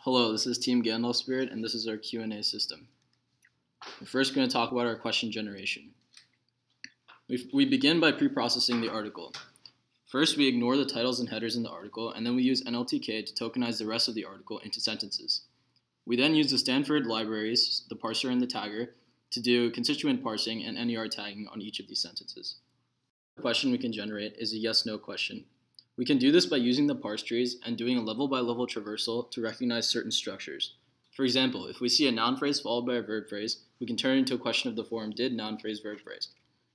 Hello, this is Team Gandalf Spirit, and this is our Q&A system. We're first going to talk about our question generation. We begin by pre-processing the article. First, we ignore the titles and headers in the article, and then we use NLTK to tokenize the rest of the article into sentences. We then use the Stanford libraries, the parser and the tagger, to do constituent parsing and NER tagging on each of these sentences. The question we can generate is a yes-no question. We can do this by using the parse trees and doing a level-by-level traversal to recognize certain structures. For example, if we see a noun phrase followed by a verb phrase, we can turn it into a question of the form did noun phrase verb phrase.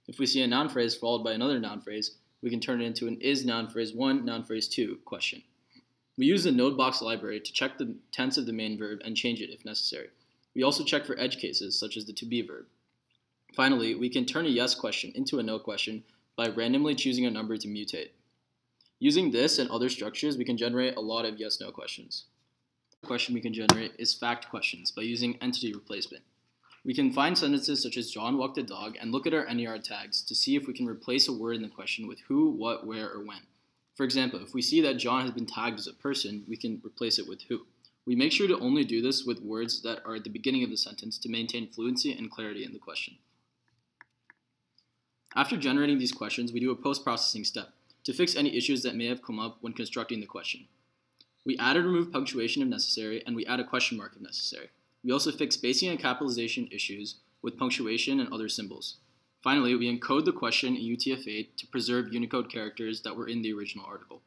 If we see a noun phrase followed by another noun phrase, we can turn it into an is noun phrase 1, noun phrase 2 question. We use the nodebox library to check the tense of the main verb and change it if necessary. We also check for edge cases, such as the to be verb. Finally, we can turn a yes question into a no question by randomly choosing a number to mutate. Using this and other structures, we can generate a lot of yes-no questions. The question we can generate is fact questions by using entity replacement. We can find sentences such as John walked a dog and look at our NER tags to see if we can replace a word in the question with who, what, where, or when. For example, if we see that John has been tagged as a person, we can replace it with who. We make sure to only do this with words that are at the beginning of the sentence to maintain fluency and clarity in the question. After generating these questions, we do a post-processing step to fix any issues that may have come up when constructing the question. We add or remove punctuation if necessary, and we add a question mark if necessary. We also fix spacing and capitalization issues with punctuation and other symbols. Finally, we encode the question in UTF-8 to preserve Unicode characters that were in the original article.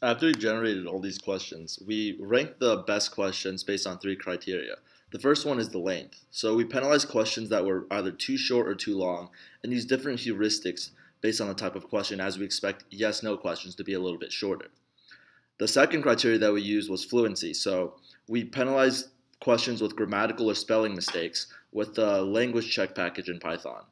After we generated all these questions, we ranked the best questions based on 3 criteria. The first one is the length. So we penalized questions that were either too short or too long and used different heuristics based on the type of question, as we expect yes-no questions to be a little bit shorter. The second criteria that we used was fluency. So we penalized questions with grammatical or spelling mistakes with the language check package in Python.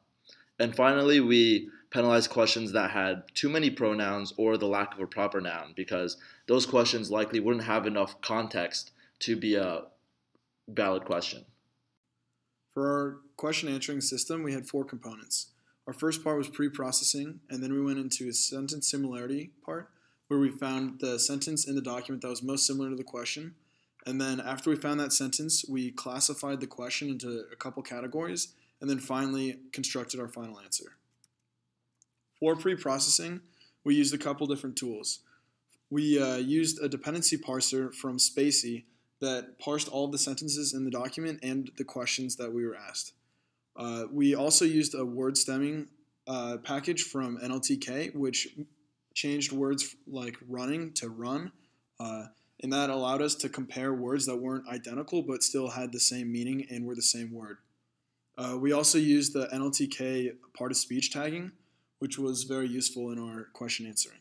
And finally, we penalized questions that had too many pronouns or the lack of a proper noun, because those questions likely wouldn't have enough context to be a valid question. For our question answering system, we had 4 components. Our first part was pre-processing, and then we went into a sentence similarity part, where we found the sentence in the document that was most similar to the question. And then after we found that sentence, we classified the question into a couple categories, and then finally constructed our final answer. For pre-processing, we used a couple different tools. We used a dependency parser from Spacey that parsed all of the sentences in the document and the questions that we were asked. We also used a word stemming package from NLTK, which changed words like running to run, and that allowed us to compare words that weren't identical but still had the same meaning and were the same word. We also used the NLTK part-of-speech tagging, which was very useful in our question answering.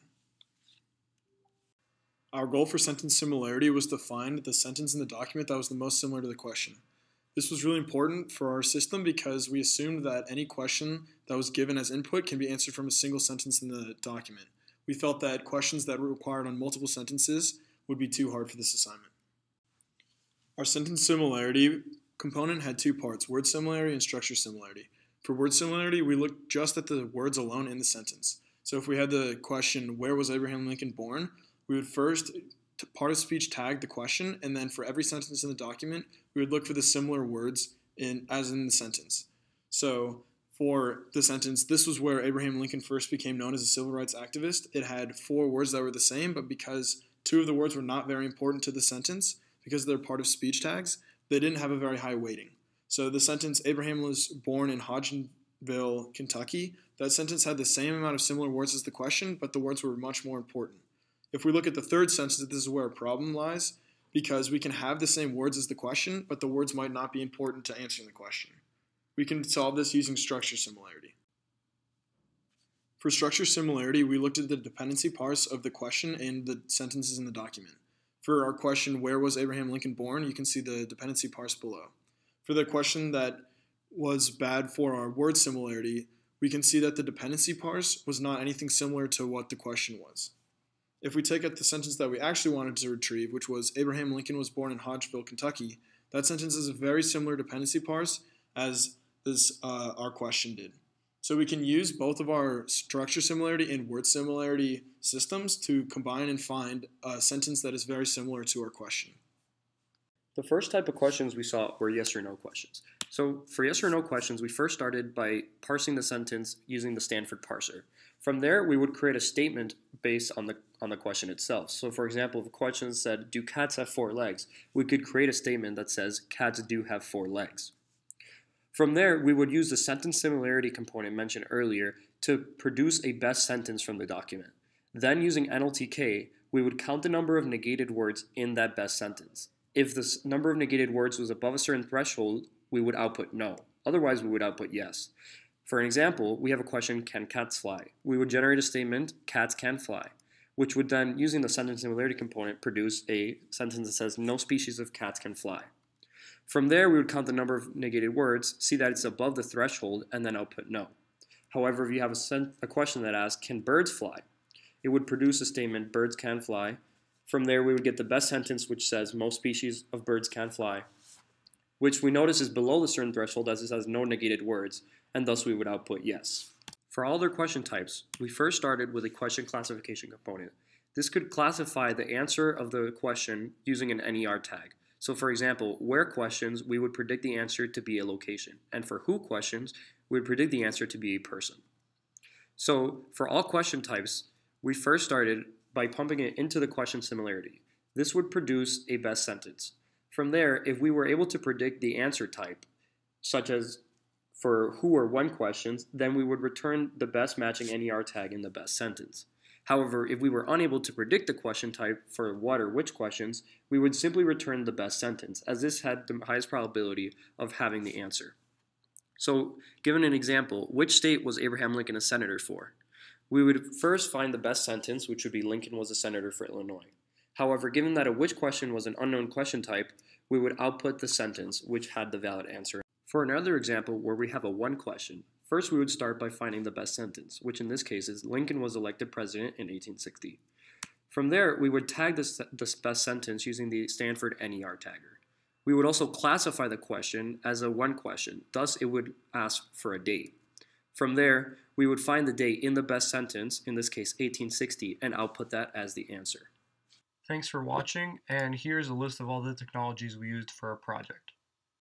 Our goal for sentence similarity was to find the sentence in the document that was the most similar to the question. This was really important for our system because we assumed that any question that was given as input can be answered from a single sentence in the document. We felt that questions that were required on multiple sentences would be too hard for this assignment. Our sentence similarity component had 2 parts, word similarity and structure similarity. For word similarity, we looked just at the words alone in the sentence. So if we had the question, where was Abraham Lincoln born? We would first part-of-speech tag the question, and then for every sentence in the document, we would look for the similar words as in the sentence. So for the sentence, this was where Abraham Lincoln first became known as a civil rights activist. It had 4 words that were the same, but because 2 of the words were not very important to the sentence, because they're part-of-speech tags, they didn't have a very high weighting. So the sentence, Abraham was born in Hodgenville, Kentucky, that sentence had the same amount of similar words as the question, but the words were much more important. If we look at the third sentence, this is where a problem lies, because we can have the same words as the question, but the words might not be important to answering the question. We can solve this using structure similarity. For structure similarity, we looked at the dependency parse of the question and the sentences in the document. For our question, where was Abraham Lincoln born, you can see the dependency parse below. For the question that was bad for our word similarity, we can see that the dependency parse was not anything similar to what the question was. If we take out the sentence that we actually wanted to retrieve, which was Abraham Lincoln was born in Hodgenville, Kentucky, that sentence is a very similar dependency parse as our question did. So we can use both of our structure similarity and word similarity systems to combine and find a sentence that is very similar to our question. The first type of questions we saw were yes or no questions. So for yes or no questions, we first started by parsing the sentence using the Stanford parser. From there, we would create a statement based on the question itself. So for example, if a question said, do cats have 4 legs? We could create a statement that says, cats do have 4 legs. From there, we would use the sentence similarity component mentioned earlier to produce a best sentence from the document. Then using NLTK, we would count the number of negated words in that best sentence. If the number of negated words was above a certain threshold, we would output no. Otherwise, we would output yes. For an example, we have a question, can cats fly? We would generate a statement, cats can fly, which would then, using the sentence similarity component, produce a sentence that says no species of cats can fly. From there, we would count the number of negated words, see that it's above the threshold, and then output no. However, if you have a question that asks, can birds fly? It would produce a statement, birds can fly. From there, we would get the best sentence, which says most species of birds can fly, which we notice is below the certain threshold as it has no negated words, and thus we would output yes. For all other question types, we first started with a question classification component. This could classify the answer of the question using an NER tag. So for example, where questions, we would predict the answer to be a location, and for who questions, we would predict the answer to be a person. So for all question types, we first started by pumping it into the question similarity. This would produce a best sentence. From there, if we were able to predict the answer type, such as for who or when questions, then we would return the best matching NER tag in the best sentence. However, if we were unable to predict the question type for what or which questions, we would simply return the best sentence, as this had the highest probability of having the answer. So, given an example, which state was Abraham Lincoln a senator for? We would first find the best sentence, which would be Lincoln was a senator for Illinois. However, given that a which question was an unknown question type, we would output the sentence, which had the valid answer. For another example where we have a one question, first we would start by finding the best sentence, which in this case is Lincoln was elected president in 1860. From there, we would tag this best sentence using the Stanford NER tagger. We would also classify the question as a one question, thus it would ask for a date. From there, we would find the date in the best sentence, in this case 1860, and output that as the answer. Thanks for watching, and here's a list of all the technologies we used for our project.